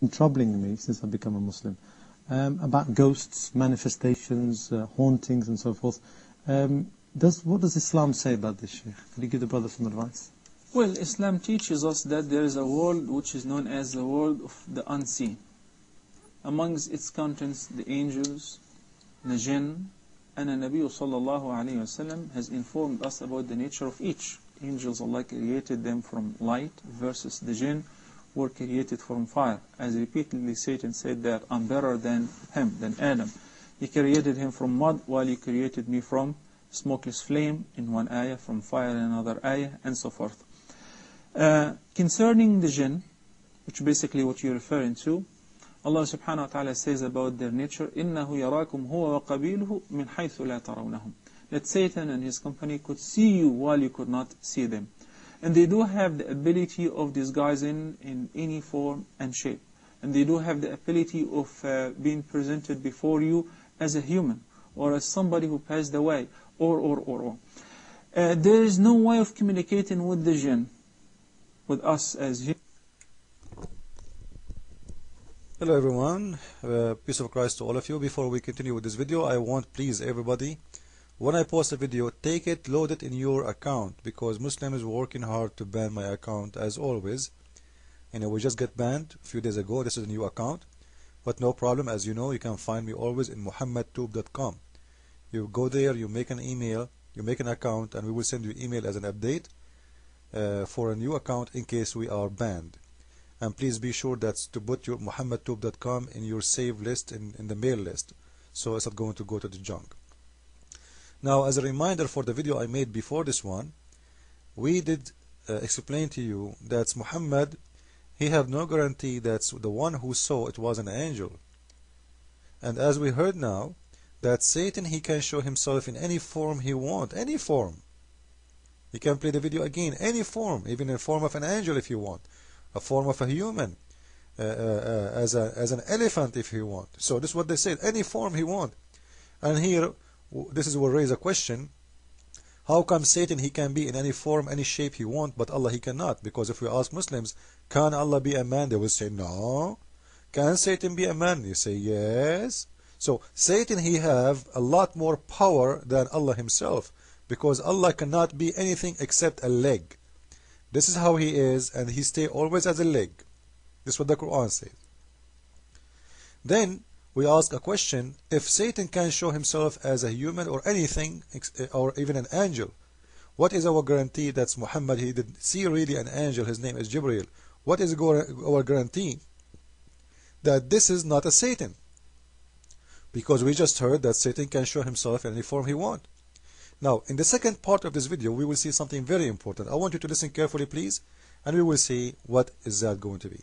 troubling me since I've become a Muslim, about ghosts, manifestations, hauntings and so forth. What does Islam say about this, Sheikh? Could you give the brother some advice? Well, Islam teaches us that there is a world which is known as the world of the unseen. Amongst its contents, the angels, the jinn, and the Nabi sallallahu alayhi wasallam has informed us about the nature of each. Angels, Allah created them from light, versus the jinn were created from fire. As repeatedly Satan said that I'm better than him, than Adam. He created him from mud, while you created me from smokeless flame in one ayah, from fire in another ayah, and so forth. Concerning the jinn, which basically what you're referring to, Allah subhanahu wa ta'ala says about their nature, إِنَّهُ يَرَاكُمْ هُوَ وَقَبِيلُهُ مِنْ حَيْثُ لَا تَرَوْنَهُمْ. That Satan and his company could see you while you could not see them. And they do have the ability of disguising in any form and shape. And they do have the ability of being presented before you as a human, or as somebody who passed away, or. There is no way of communicating with the jinn, with us as humans. Hello everyone, peace of Christ to all of you. Before we continue with this video, I want please everybody, when I post a video, take it, load it in your account, because Muslim is working hard to ban my account as always. We just got banned a few days ago. This is a new account, but no problem. As you know, you can find me always in muhammadtube.com. You go there, you make an email, you make an account, and we will send you email as an update for a new account in case we are banned. And please be sure that's to put your muhammadtube.com in your save list, in the mail list, so it's not going to go to the junk. Now, as a reminder for the video I made before this one, we did explain to you that Muhammad, he have no guarantee that the one who saw it was an angel. And as we heard now, that Satan, he can show himself in any form he want, any form. He can play the video again, any form, even in form of an angel if you want, a form of a human, as an elephant if he want. So this is what they said, any form he want. And here, this is what raise a question: how come Satan, he can be in any form, any shape he want, but Allah, he cannot? Because if we ask Muslims, can Allah be a man? They will say no. Can Satan be a man? You say yes. So Satan, he have a lot more power than Allah himself, because Allah cannot be anything except a leg. This is how he is, and he stay always as a leg. This is what the Quran says. Then we ask a question: if Satan can show himself as a human or anything, or even an angel, what is our guarantee that Muhammad, he did see really an angel, his name is Jibreel? What is our guarantee that this is not a Satan? Because we just heard that Satan can show himself in any form he wants. Now, in the second part of this video, we will see something very important. I want you to listen carefully, please, and we will see what is that going to be.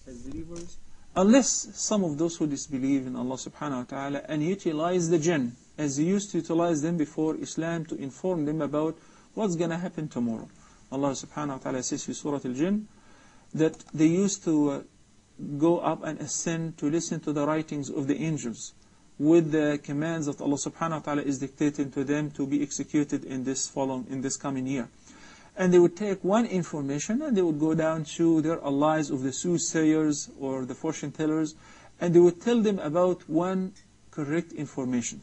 As believers, unless some of those who disbelieve in Allah subhanahu wa ta'ala and utilize the jinn as they used to utilize them before Islam to inform them about what's going to happen tomorrow. Allah subhanahu wa ta'ala says in Surah Al-Jinn that they used to go up and ascend to listen to the writings of the angels with the commands that Allah subhanahu wa ta'ala is dictating to them to be executed in this coming year. And they would take one information and they would go down to their allies of the soothsayers or the fortune tellers, and they would tell them about one correct information.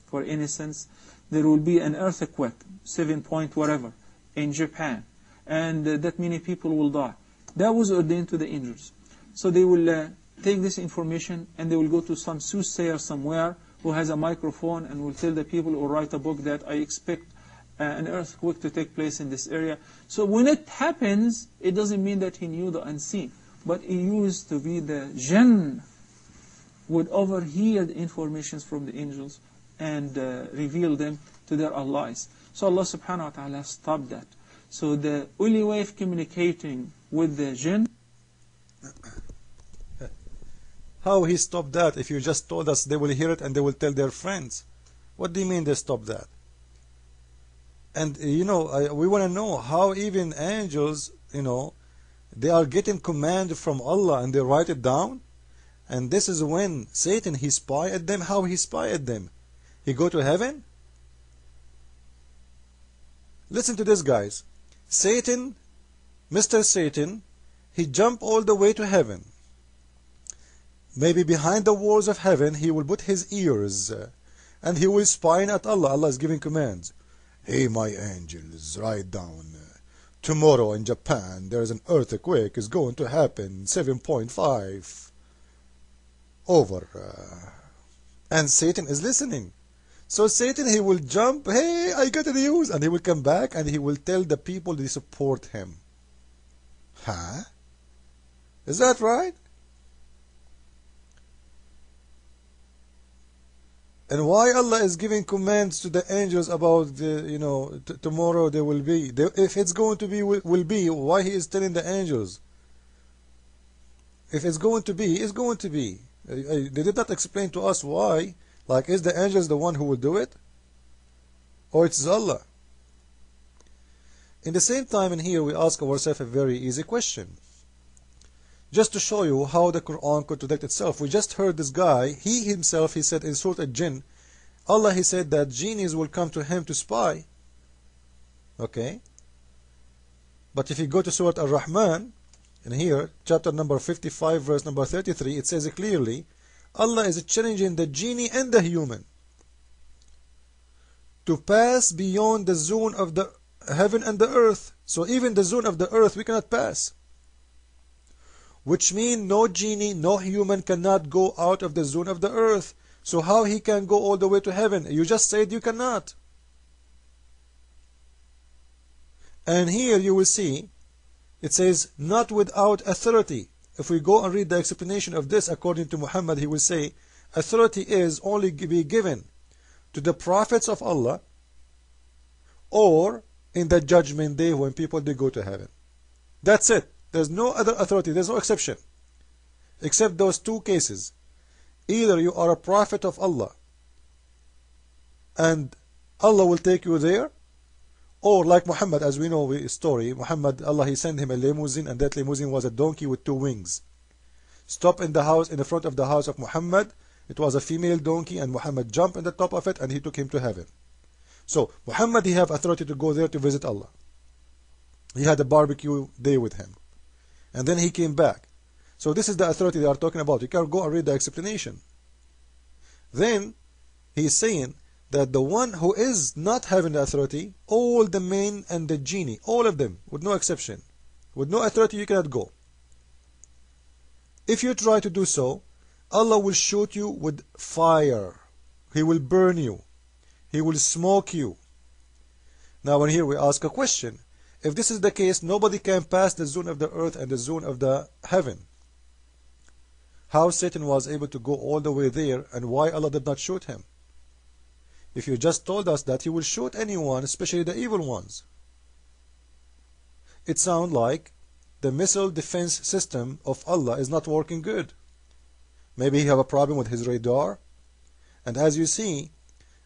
For instance, there will be an earthquake, 7 point whatever, in Japan, and that many people will die. That was ordained to the angels. So they will take this information and they will go to some soothsayer somewhere who has a microphone and will tell the people or write a book that I expect an earthquake to take place in this area. So when it happens, it doesn't mean that he knew the unseen, but he used to be the jinn, would overhear the informations from the angels and reveal them to their allies. So Allah subhanahu wa ta'ala stopped that. So the only way of communicating with the jinn. How he stopped that? If you just told us they will hear it and they will tell their friends. What do you mean they stopped that? And we want to know how even angels, they are getting command from Allah and they write it down. And this is when Satan, he spy at them. How he spy at them? He go to heaven? Listen to this, guys. Satan, Mr. Satan, he jumped all the way to heaven. maybe behind the walls of heaven, he will put his ears and he will spy at Allah. Allah is giving commands. Hey, my angels, write down. Tomorrow in Japan, there is an earthquake. Is going to happen 7.5 over. And Satan is listening. So Satan, he will jump. Hey, I got the news. And he will come back and he will tell the people they support him. Huh? Is that right? And why Allah is giving commands to the angels about the, tomorrow there will be, if it's going to be, will be, why He is telling the angels? If it's going to be, it's going to be. They did not explain to us why. Like, is the angels the one who will do it? Or it's Allah? In the same time, in here we ask ourselves a very easy question. Just to show you how the Quran contradicts itself. We just heard this guy, he himself, he said in Surah Al-Jinn, Allah, he said that genies will come to him to spy. Okay? But if you go to Surah Al-Rahman, in here, chapter number 55, verse number 33, it says clearly, Allah is challenging the genie and the human to pass beyond the zone of the heaven and the earth. So even the zone of the earth we cannot pass. Which means no genie, no human cannot go out of the zone of the earth. So how he can go all the way to heaven? You just said you cannot. And here you will see, it says, not without authority. If we go and read the explanation of this, according to Muhammad, he will say, authority is only be given to the prophets of Allah or in the judgment day when people they go to heaven. That's it. There's no other authority, there's no exception. Except those two cases. Either you are a prophet of Allah and Allah will take you there, or like Muhammad, as we know the story, Muhammad, Allah, He sent him a limousine, and that limousine was a donkey with two wings. Stop in the house, in the front of the house of Muhammad. It was a female donkey, and Muhammad jumped on the top of it and he took him to heaven. So Muhammad, he have authority to go there to visit Allah. He had a barbecue day with him. And then he came back. So this is the authority they are talking about. You can go and read the explanation. Then he is saying that the one who is not having the authority, all the men and the genie, all of them, with no exception, with no authority, you cannot go. If you try to do so, Allah will shoot you with fire. He will burn you. He will smoke you. Now, when here we ask a question. If this is the case, nobody can pass the zone of the earth and the zone of the heaven. How Satan was able to go all the way there, and why Allah did not shoot him? If you just told us that He will shoot anyone, especially the evil ones. It sounds like the missile defense system of Allah is not working good. Maybe He have a problem with his radar. And as you see,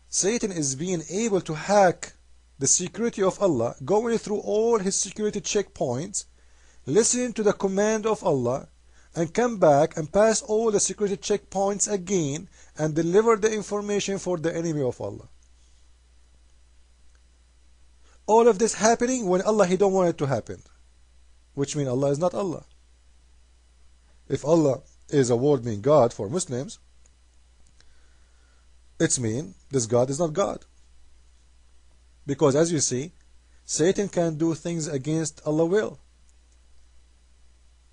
Satan is being able to hack the security of Allah, going through all his security checkpoints, listening to the command of Allah, and come back and pass all the security checkpoints again and deliver the information for the enemy of Allah. All of this happening when Allah, He don't want it to happen, which means Allah is not Allah. If Allah is a word mean God for Muslims, it's mean this God is not God. Because as you see, Satan can do things against Allah's will.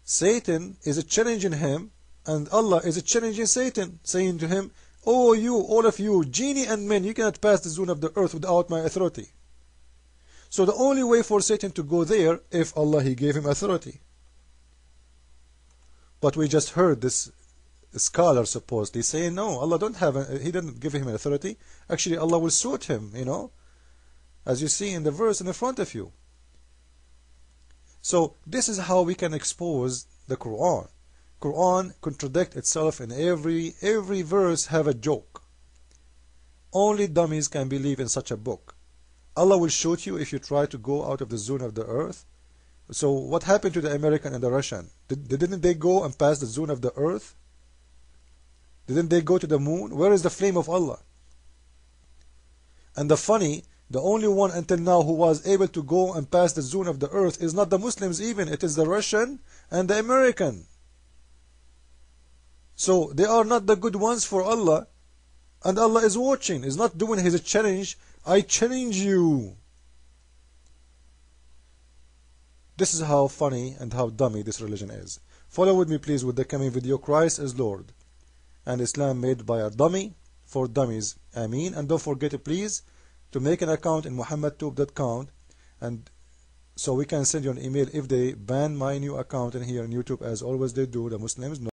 Satan is challenging him, and Allah is challenging Satan, saying to him, oh, you, all of you, genie and men, you cannot pass the zone of the earth without my authority. So the only way for Satan to go there, if Allah, He gave him authority. But we just heard this scholar supposedly saying, no, Allah don't have, He didn't give him authority. Actually, Allah will shoot him, as you see in the verse in the front of you. So this is how we can expose the Quran. Quran contradicts itself in every verse have a joke. Only dummies can believe in such a book. Allah will shoot you if you try to go out of the zone of the earth. So what happened to the American and the Russian? Didn't they go and pass the zone of the earth? Didn't they go to the moon? Where is the flame of Allah? And the only one until now who was able to go and pass the zone of the earth is not the Muslims even, it is the Russian and the American. So they are not the good ones for Allah, and Allah is watching. He's not doing his challenge. I challenge you. This is how funny and how dummy this religion is. Follow with me please with the coming video. Christ is Lord and Islam made by a dummy for dummies. Ameen. And don't forget please to make an account in muhammadtube.com, and so we can send you an email if they ban my new account in here on YouTube, as always they do, the Muslims.